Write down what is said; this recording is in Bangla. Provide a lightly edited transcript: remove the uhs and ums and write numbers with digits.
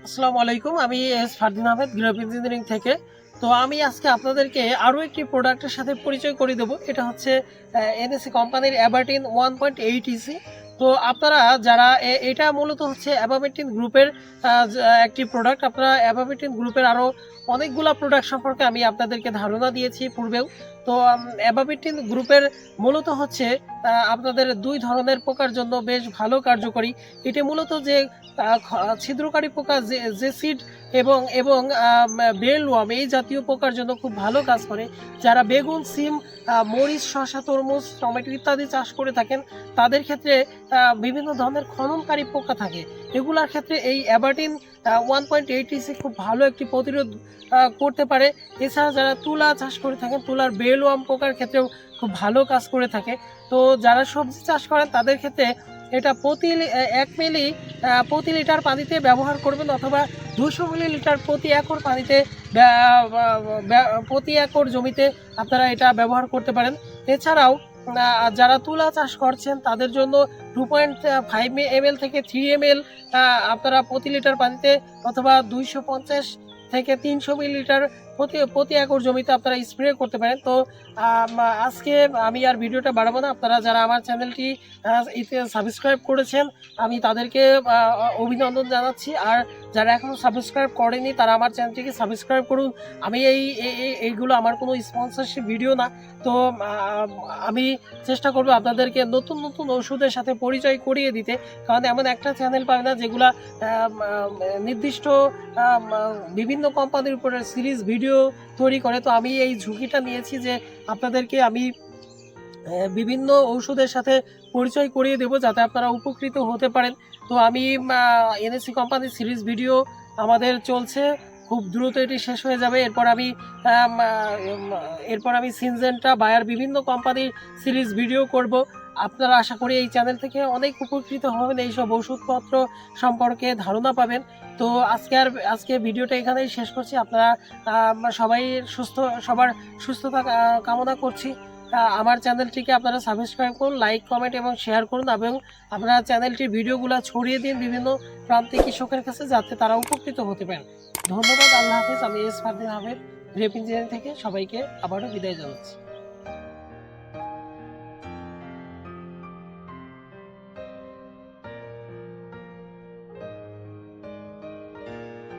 আসসালামু আলাইকুম। আমি S Fardin Ahmed graph engineering থেকে। তো আমি আজকে আপনাদেরকে আরও একটি প্রোডাক্টের সাথে পরিচয় করে দেবো। এটা হচ্ছে এনএসি কোম্পানির অ্যাবারটিন 1.8 ইসি। তো আপনারা যারা এটা মূলত হচ্ছে অ্যাবামেটিন গ্রুপের একটি প্রোডাক্ট। আপনারা অ্যাবামেটিন গ্রুপের আরও অনেকগুলা প্রোডাক্ট সম্পর্কে আমি আপনাদেরকে ধারণা দিয়েছি পূর্বেও। তো অ্যাবামেটিন গ্রুপের মূলত হচ্ছে আপনাদের দুই ধরনের পোকার জন্য বেশ ভালো কার্যকরী। এটি মূলত যে ছিদ্রকারী পোকা যে সিড এবং এবং বেলওয়ার্ম এই জাতীয় পোকার জন্য খুব ভালো কাজ করে। যারা বেগুন, সিম, মরিচ, শসা, তরমুজ, টমেটো ইত্যাদি চাষ করে থাকেন তাদের ক্ষেত্রে বিভিন্ন ধরনের খননকারী পোকা থাকে, এগুলোর ক্ষেত্রে এই অ্যাবারটিন 1.8 ইসি খুব ভালো একটি প্রতিরোধ করতে পারে। এছাড়া যারা তুলা চাষ করে থাকেন, তুলার বেলওয়ার্ম পোকার ক্ষেত্রেও খুব ভালো কাজ করে থাকে। তো যারা সবজি চাষ করেন তাদের ক্ষেত্রে এটা প্রতি লিটার পানিতে ব্যবহার করবেন, অথবা 200 মিলিলিটার প্রতি একর পানিতে প্রতি একর জমিতে আপনারা এটা ব্যবহার করতে পারেন। এছাড়াও যারা তুলা চাষ করছেন তাদের জন্য 2.5 ml থেকে 3 ml আপনারা প্রতি লিটার পানিতে, অথবা 250 থেকে 300 মিলিলিটার প্রতি একর জমিতে আপনারা স্প্রে করতে পারেন। তো আজকে আমি আর ভিডিওটা বাড়াবো না। আপনারা যারা আমার চ্যানেলটি সাবস্ক্রাইব করেছেন আমি তাদেরকে অভিনন্দন জানাচ্ছি, আর যারা এখনও সাবস্ক্রাইব করেনি তারা আমার চ্যানেলটিকে সাবস্ক্রাইব করুন। আমি এইগুলো আমার কোনো স্পন্সরশিপ ভিডিও না। তো আমি চেষ্টা করবো আপনাদেরকে নতুন নতুন ওষুধের সাথে পরিচয় করিয়ে দিতে, কারণ এমন একটা চ্যানেল পাবে না যেগুলা নির্দিষ্ট বিভিন্ন কোম্পানির উপরে সিরিজ ভিডিও তৈরি করে। তো আমি এই ঝুঁকিটা নিয়েছি যে আপনাদেরকে আমি বিভিন্ন ঔষধের সাথে পরিচয় করিয়ে দেব যাতে আপনারা উপকৃত হতে পারেন। তো আমি এনএসি কোম্পানির সিরিজ ভিডিও আমাদের চলছে, খুব দ্রুত এটি শেষ হয়ে যাবে। এরপর আমি সিনজেন্টা, বায়ার, বিভিন্ন কোম্পানির সিরিজ ভিডিও করব। আপনারা আশা করি এই চ্যানেল থেকে অনেক উপকৃত হবেন, এইসব ওষুধপত্র সম্পর্কে ধারণা পাবেন। তো আজকে ভিডিওটা এখানেই শেষ করছি। আপনারা সবার সুস্থতা কামনা করছি। আমার চ্যানেলটিকে আপনারা সাবস্ক্রাইব করুন, লাইক, কমেন্ট এবং শেয়ার করুন, এবং আপনারা চ্যানেলটির ভিডিওগুলো ছড়িয়ে দিন বিভিন্ন প্রান্তিক কৃষকের কাছে যাতে তারা উপকৃত হতে পারেন। ধন্যবাদ। আল্লাহ হাফেজ। আমি S Fardin Ahmed grape engineering থেকে সবাইকে আবারও বিদায় জানাচ্ছি।